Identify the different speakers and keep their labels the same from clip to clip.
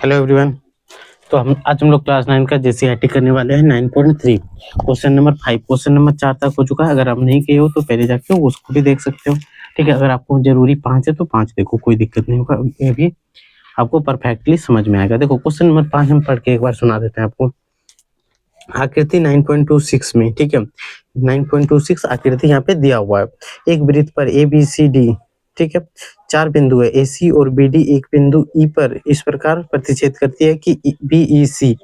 Speaker 1: Hello everyone. तो हम लोग क्लास 9 का जेसीईआरटी करने वाले हैं 9.3 क्वेश्चन नंबर 5। क्वेश्चन नंबर 4 तक हो चुका है। अगर आप नहीं किए हो तो पहले जाके उसको भी देख सकते हो। ठीक है, अगर आपको जरूरी 5 है तो 5 देखो, कोई दिक्कत नहीं होगा, ये भी आपको परफेक्टली समझ में आएगा। देखो क्वेश्चन नंबर 5 हम पढ़ के एक बार सुना देते हैं आपको। आकृति 9.26 में, ठीक है, 9.26 आकृति यहाँ पे दिया हुआ है। एक वृत्त पर ए बी सी डी, ठीक है, 4 बिंदु है। ए सी और बी डी एक बिंदु ई पर इस प्रकार प्रतिच्छेद करती है कि बी ई सी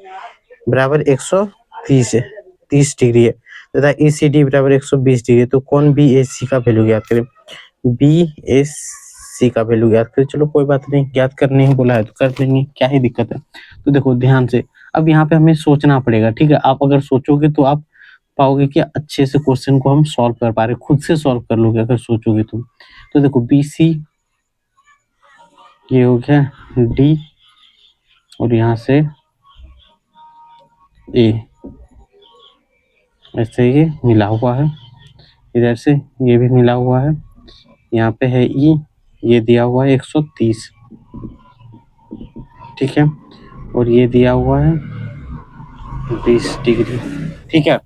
Speaker 1: बराबर 130 डिग्री है तथा ई सी डी बराबर 120 डिग्री है। तो कौन बी ए सी का वैल्यू ज्ञात करें। बी एस सी का वैल्यू ज्ञात करें। चलो कोई बात नहीं, ज्ञात करने ही बोला है तो कर देंगे, क्या ही दिक्कत है। तो देखो ध्यान से, अब यहाँ पे हमें सोचना पड़ेगा। ठीक है, आप अगर सोचोगे तो आप पाओगे कि अच्छे से क्वेश्चन को हम सॉल्व कर पा रहे, खुद से सॉल्व कर लोगे अगर सोचोगे तो देखो बी सी ये हो गया डी और यहाँ से ए, ऐसे ये मिला हुआ है, इधर से ये भी मिला हुआ है, यहाँ पे है ई, ये दिया हुआ है 130, ठीक है, और ये दिया हुआ है 20 डिग्री। ठीक है,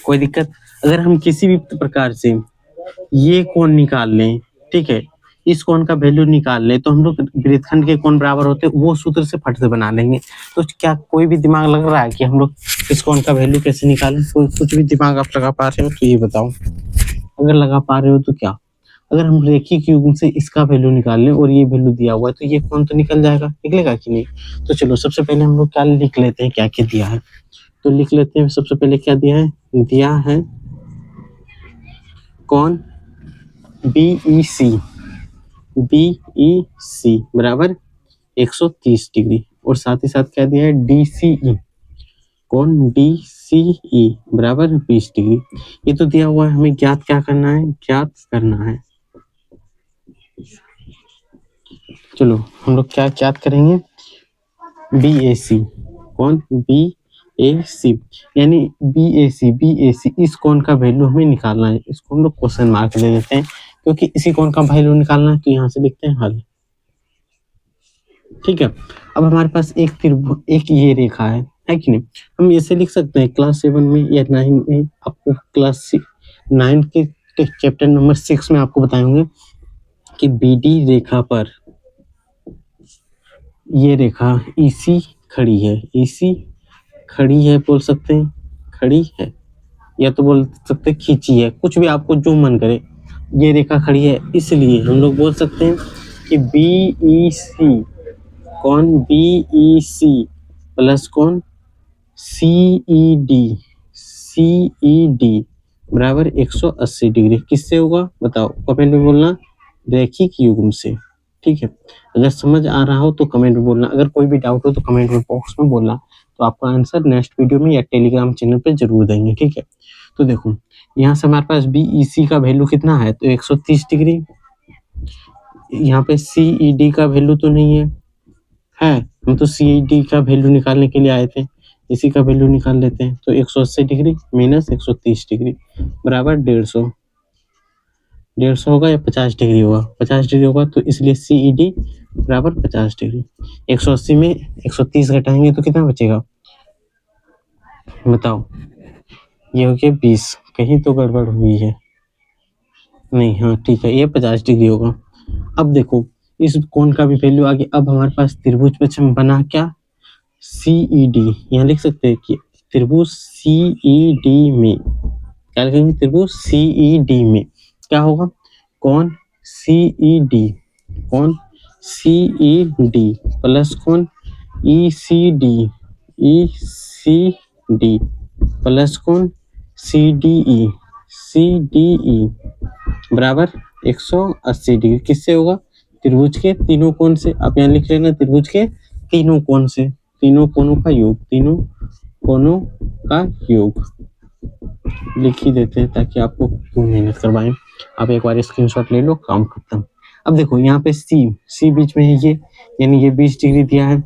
Speaker 1: कोई दिक्कत। अगर हम किसी भी प्रकार से ये कोण निकाल लें, ठीक है, इस कोण का वैल्यू निकाल लें तो हम लोग वृत्तखंड के कोण बराबर होते हैं, वो सूत्र से फट से बना लेंगे। तो क्या कोई भी दिमाग लग रहा है कि हम लोग इस कोण का वैल्यू कैसे निकालें? कोई कुछ भी दिमाग आप लगा पा रहे हो तो ये बताओ। अगर लगा पा रहे हो तो क्या, अगर हम रेखीय युग्म से इसका वैल्यू निकाल लें और ये वैल्यू दिया हुआ है तो ये कोण तो निकल जाएगा, निकलेगा कि नहीं? तो चलो सबसे पहले हम लोग क्या लिख लेते हैं, क्या क्या दिया है तो लिख लेते हैं। सबसे पहले क्या दिया है, दिया है कोण BEC बराबर 130 डिग्री, और साथ ही साथ क्या दिया है DCE, कोण DCE बराबर 20 डिग्री। ये तो दिया हुआ है, हमें ज्ञात क्या करना है, ज्ञात करना है। चलो हम लोग क्या ज्ञात करेंगे, BAC, कोण BAC यानी BAC इस कोण का वैल्यू हमें निकालना है। इसको हम लोग क्वेश्चन मार्क ले देते हैं क्योंकि इसी कोण का वैल्यू निकालना है, तो यहाँ से लिखते हैं हल। ठीक है, अब हमारे पास एक ये रेखा है कि नहीं? हम इसे लिख सकते हैं क्लास 7 में या 9 में, आपको क्लास 9 के चैप्टर नंबर 6 में आपको बताएंगे कि BD रेखा पर ये रेखा EC खड़ी है, EC खड़ी है बोल सकते हैं, खड़ी है, या तो बोल सकते हैं खींची है, कुछ भी आपको जो मन करे। ये रेखा खड़ी है इसलिए हम लोग बोल सकते हैं कि BEC, कोण BEC प्लस कोण CED बराबर 180 डिग्री किससे होगा बताओ, कमेंट में बोलना, रैखिक युग्म से। ठीक है, अगर समझ आ रहा हो तो कमेंट में बोलना, अगर कोई भी डाउट हो तो कमेंट में बॉक्स में बोलना, तो आपका आंसर नेक्स्ट वीडियो में या टेलीग्राम चैनल पे जरूर देंगे। ठीक है, तो देखो यहाँ से हमारे पास BEC का वैल्यू कितना है, तो 130 डिग्री। यहाँ पे CED का वैल्यू तो नहीं है, हम तो CED का वैल्यू निकालने के लिए आए थे, इसी का वैल्यू निकाल लेते हैं। तो 180 डिग्री माइनस 130 डिग्री बराबर 150 होगा या 50 डिग्री होगा, 50 डिग्री होगा, तो इसलिए CED बराबर 50 डिग्री। 180 में 130 घटाएंगे तो कितना बचेगा बताओ, ये हो गया 20, कहीं तो गड़बड़ हुई है, नहीं, हाँ ठीक है, ये 50 डिग्री होगा। अब देखो इस कोण का भी वैल्यू आ गया। अब हमारे पास त्रिभुज पश्चिम बना क्या, CED, यहाँ लिख सकते हैं कि त्रिभुज CED में क्या लिखेंगे, त्रिभुज CED में क्या होगा, कोण CED, कोण CED प्लस कोण ECD प्लस कोण CDE बराबर 180 डिग्री किससे होगा, त्रिभुज के तीनों कोण से। आप यहाँ लिख लेना त्रिभुज के तीनों कोण से, तीनों कोणों का योग, तीनों कोणों का योग लिख ही देते हैं ताकि आपको क्यों मेहनत करवाएं। आप एक बार स्क्रीनशॉट ले लो, काम खत्म। अब देखो यहाँ पे C बीच में है ये, यानी ये 20 डिग्री दिया है,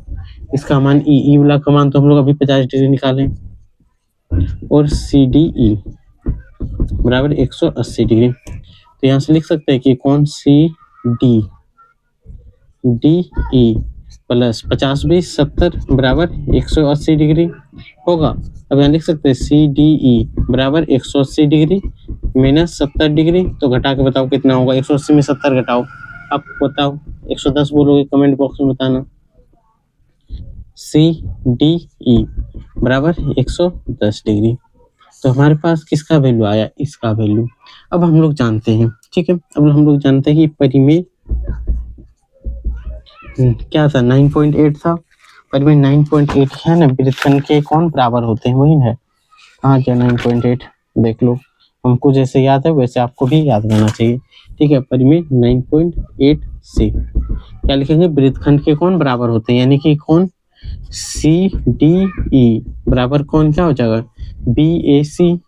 Speaker 1: इसका मान E वाला का मान तो हम लोग अभी 50 डिग्री निकालें, और CDE बराबर 180 डिग्री। तो यहाँ से लिख सकते हैं कि कोण CDE प्लस 50 20 70 बराबर 180 डिग्री होगा। अब यहाँ लिख सकते हैं CDE बराबर 180 डिग्री माइनस 70 डिग्री। तो घटा के बताओ कितना होगा, 180 में 70 घटाओ, आप बताओ 110 बोलोगे, कमेंट बॉक्स में बताना। CDE बराबर 110 डिग्री। तो हमारे पास किसका वैल्यू आया, इसका वैल्यू। अब हम लोग जानते हैं, ठीक है, अब हम लोग जानते हैं कि परिमेय क्या था, 9.8 था। परिमेय 9.8 है ना, वृत्तखंड के कौन बराबर होते हैं, वही है। हाँ क्या 9.8 देख लो, हमको जैसे याद है वैसे आपको भी याद रहना चाहिए, ठीक है। परिमेय 9.8 से क्या लिखेंगे, वृत्तखंड के कौन बराबर होते हैं, यानी कि कौन CDE बराबर कौन क्या हो जाएगा, BAC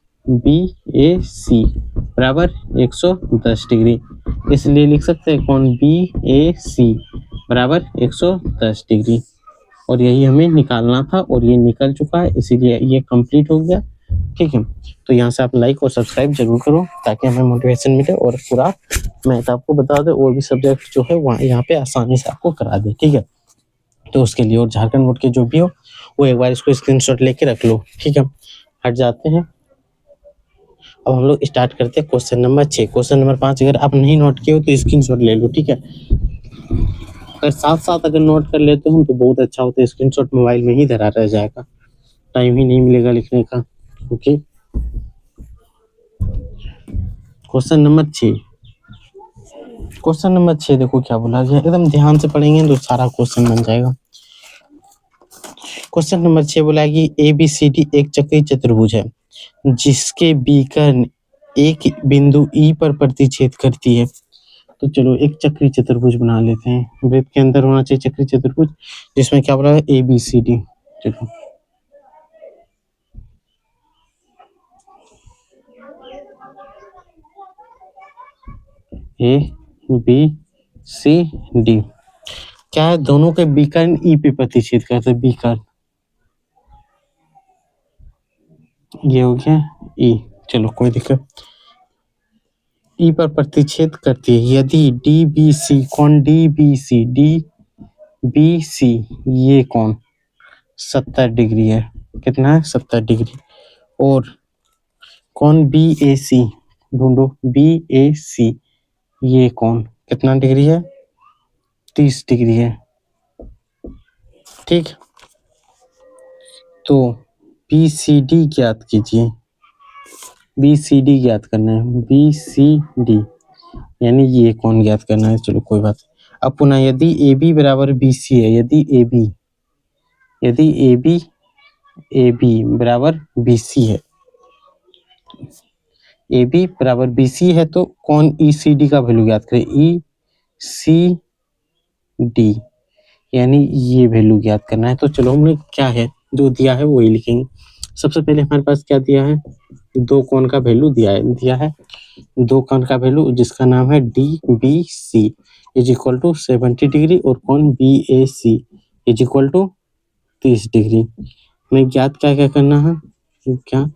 Speaker 1: बराबर 110 डिग्री। इसलिए लिख सकते हैं कौन BAC बराबर 110 डिग्री। और यही हमें निकालना था और ये निकल चुका है, इसीलिए ये कंप्लीट हो गया, ठीक है। तो यहाँ से आप लाइक और सब्सक्राइब जरूर करो ताकि हमें मोटिवेशन मिले और पूरा मैथ आपको बता दे और भी सब्जेक्ट जो है वहाँ यहाँ पे आसानी से आपको करा दे, ठीक है। तो उसके लिए और झारखंड बोर्ड के जो भी हो वो एक बार इसको स्क्रीनशॉट लेके रख लो, ठीक है। हट जाते हैं, अब हम लोग स्टार्ट करते हैं क्वेश्चन नंबर 6। क्वेश्चन नंबर 5 अगर आप नहीं नोट किए हो तो स्क्रीनशॉट ले लो, ठीक है। अगर साथ साथ अगर नोट कर लेते हो तो बहुत अच्छा होता है, स्क्रीनशॉट मोबाइल में ही धरा रह जाएगा, टाइम ही नहीं मिलेगा लिखने का, okay. Question number 6, question number 6 देखो क्या बोला गया, एकदम ध्यान से पढ़ेंगे तो सारा क्वेश्चन बन जाएगा। क्वेश्चन नंबर 6 बोला है कि ABCD एक चक्रीय चतुर्भुज है जिसके बीकर्ण एक बिंदु E पर प्रतिच्छेद करती है। तो चलो एक चक्रीय चतुर्भुज बना लेते हैं, वृत्त के अंदर होना चाहिए चक्रीय चतुर्भुज, जिसमें क्या बोला है ABCD। चलो ABCD क्या है, दोनों के बीकर्ण E पे प्रतिच्छेद करते हैं, बीकर्ण ये हो गया E। चलो कोई दिक्कत, E पर प्रतिच्छेद करती है यदि DBC कौन, DBC ये कौन 70 डिग्री है, कितना है 70 डिग्री। और कौन BAC ढूंढो, BAC ये कौन कितना डिग्री है, 30 डिग्री है, ठीक। तो BCD ज्ञात कीजिए, BCD ज्ञात करना है, BCD यानी ये कौन ज्ञात करना है। चलो कोई बात। अब पुनः यदि AB बराबर BC है, यदि AB बराबर BC है, AB बराबर BC है तो कौन ECD का वैल्यू ज्ञात करें, ECD यानी ये वैल्यू ज्ञात करना है। तो चलो हमने क्या है जो दिया है वही लिखेंगे। सबसे पहले हमारे पास क्या दिया है, दो कोण का वैल्यू दिया है दो कोण का वैल्यू जिसका नाम है DBC is equal to 70 degree और कोण BAC is equal to 30 degree. हमें ज्ञात क्या क्या करना है, क्या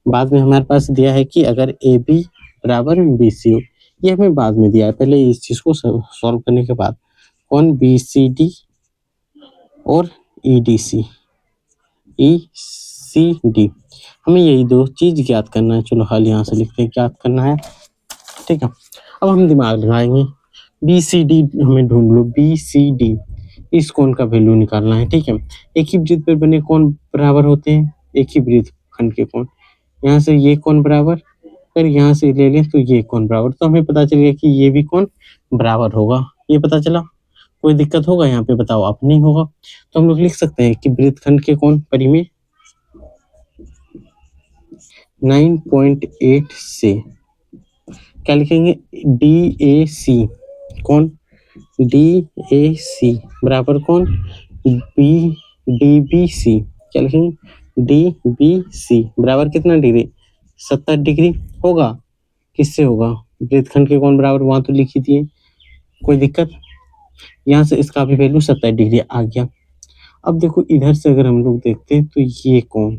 Speaker 1: बाद में हमारे पास दिया है कि अगर AB बराबर BC हो, ये हमें बाद में दिया है, पहले इस चीज को सॉल्व करने के बाद कौन BCD और EDC ECD हमें यही दो चीज ज्ञात करना है। चलो हल यहाँ से लिखते हैं, ज्ञात करना है, ठीक है। अब हम दिमाग लगाएंगे, BCD हमें ढूंढ लो, BCD इस कोण का वैल्यू निकालना है, ठीक है। एक ही वृत्त पर बने कोण बराबर होते हैं, एक ही वृत्त खंड के कोण, यहाँ से ये कोण बराबर, अगर यहाँ से ले लें तो ये कोण बराबर, तो हमें पता चल गया कि ये भी कोण बराबर होगा, ये पता चला। कोई दिक्कत होगा यहाँ पे बताओ, आप नहीं होगा। तो हम लोग लिख सकते हैं कि वृत्तखंड के कोण परिमेय 9.8 से क्या लिखेंगे, DAC कौन DAC बराबर कौन DBC क्या लिखेंगे, DBC बराबर कितना डिग्री 70 डिग्री होगा। किससे होगा, वृत्तखंड के कोण बराबर वहां तो लिख ही दिए, कोई दिक्कत। यहाँ से इसका भी वैल्यू 70 डिग्री आ गया। अब देखो इधर से अगर हम लोग देखते हैं तो ये कोण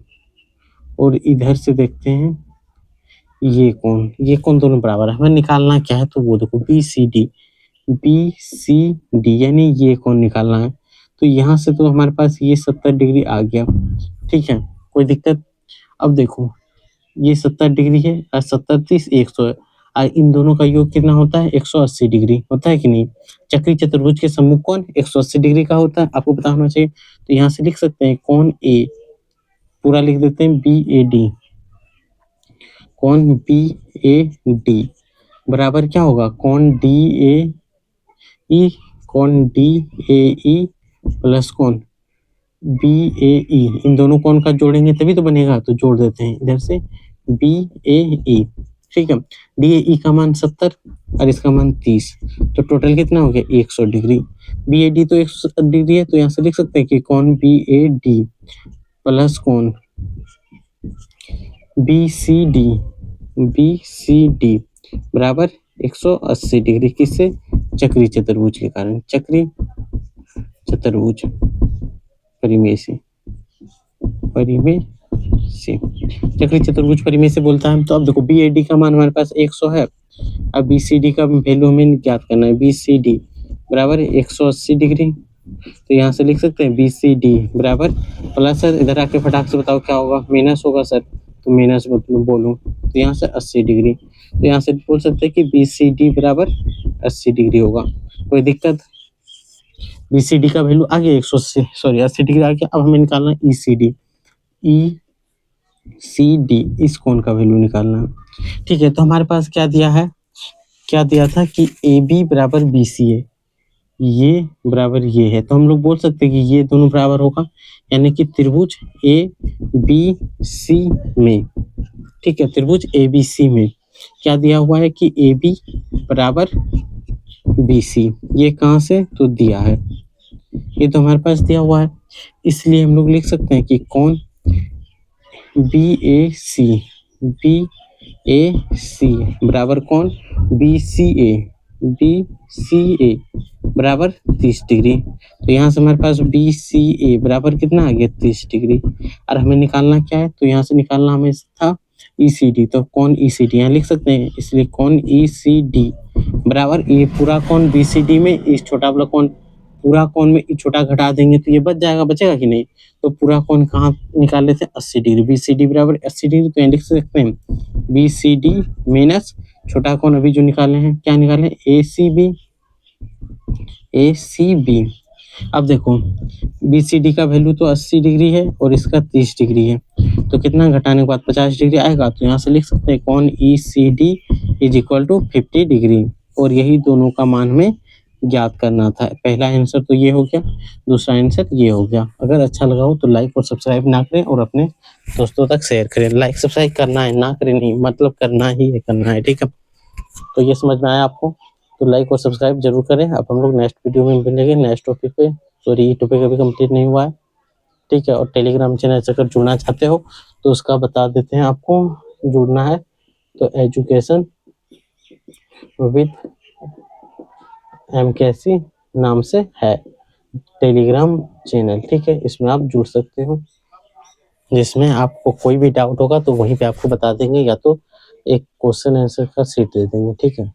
Speaker 1: और इधर से देखते हैं ये कोण दोनों बराबर है, हमें निकालना क्या है तो वो देखो BCD यानी ये कोण निकालना है। तो यहाँ से तो हमारे पास ये 70 डिग्री आ गया, ठीक है, कोई दिक्कत। अब देखो ये 70 डिग्री है और 70 30 100 है। इन दोनों का योग कितना होता है? 180 डिग्री होता है कि नहीं? चक्रीय चतुर्भुज के सम्मुख कोण 180 डिग्री का होता है, आपको पता होना चाहिए। तो यहाँ से लिख सकते हैं कोण ए, पूरा लिख देते हैं BAD, कोण BAD बराबर क्या होगा? कोण DAE, कोण DAE प्लस कोण BAE, इन दोनों कोण का जोड़ेंगे तभी तो बनेगा, तो जोड़ देते हैं इधर से BAE, ठीक है। DAE का मान 70 और इसका मान 30, तो टोटल कितना हो गया? 100 डिग्री। BAD तो 170 डिग्री है, तो यहाँ से लिख सकते हैं कि कोण BAD प्लस कोण BCD बराबर 180 डिग्री, किससे? चक्रीय चतुर्भुज के कारण, चक्रीय चतुर्भुज परिमेय से चक्रीय चतुर्भुज परिमेय से बोलता है। तो अब देखो BAD का मान हमारे पास 100 है, अब BCD का वैल्यू हमें ज्ञात करना है। BCD बराबर 180 डिग्री, तो यहाँ से लिख सकते हैं BCD बराबर प्लस, सर इधर आके फटाक से बताओ क्या होगा? माइनस होगा सर, तो माइनस बोलूँ तो यहाँ से 80 डिग्री, तो यहाँ से बोल सकते हैं कि BCD बराबर 80 डिग्री होगा, कोई दिक्कत? BCD का वैल्यू आ गया 180, सॉरी 80 डिग्री आ गया। अब हमें निकालना है ECD, इस कोण का वैल्यू निकालना है, ठीक है। तो हमारे पास क्या दिया है? क्या दिया था कि AB बराबर BC है, ये बराबर ये है, तो हम लोग बोल सकते हैं कि ये दोनों बराबर होगा, यानी कि त्रिभुज ABC में, ठीक है, त्रिभुज ABC में क्या दिया हुआ है कि AB बराबर BC, ये कहाँ से? तो दिया है, ये तो हमारे पास दिया हुआ है, इसलिए हम लोग लिख सकते हैं कि कोण BAC बराबर कोण BCA बराबर 30 डिग्री। तो यहाँ से हमारे पास BCA बराबर कितना आ गया? 30 डिग्री, और हमें निकालना क्या है? तो यहाँ से निकालना हमें था ECD, तो कोण ECD यहाँ लिख सकते हैं, इसलिए कोण ECD बराबर ये पूरा कोण BCD में इस छोटा वाला कोण पूरा कोण में छोटा घटा देंगे तो ये बच जाएगा, बचेगा कि नहीं? तो पूरा कोण कहाँ निकाल लेते हैं? 80 डिग्री। BCD बराबर 80 डिग्री, तो यहाँ लिख सकते हैं BCD माइनस छोटा कोण अभी जो निकाले हैं, क्या निकाले? ACB। अब देखो BCD का वैल्यू तो 80 डिग्री है और इसका 30 डिग्री है, तो कितना घटाने के बाद 50 डिग्री आएगा, तो यहाँ से लिख सकते हैं कोण ECD is equal to 50 degree, और यही दोनों का मान हमें ज्ञात करना था। पहला आंसर तो ये हो गया, दूसरा आंसर ये हो गया। अगर अच्छा लगा हो तो लाइक और सब्सक्राइब ना करें और अपने दोस्तों तक शेयर करें। लाइक सब्सक्राइब करना है, ना करें नहीं, मतलब करना ही है, करना है, ठीक है। तो ये समझ में आया आपको, तो लाइक और सब्सक्राइब जरूर करें। अब हम लोग नेक्स्ट वीडियो में मिलेंगे नेक्स्ट टॉपिक पे, सॉरी ये टॉपिक अभी कंप्लीट नहीं हुआ है, ठीक है। और टेलीग्राम चैनल से अगर जुड़ना चाहते हो तो उसका बता देते हैं आपको, जुड़ना है तो एजुकेशन विद MKC नाम से है टेलीग्राम चैनल, ठीक है, इसमें आप जुड़ सकते हो, जिसमें आपको कोई भी डाउट होगा तो वहीं पे आपको बता देंगे, या तो एक क्वेश्चन आंसर का शीट दे देंगे, ठीक है।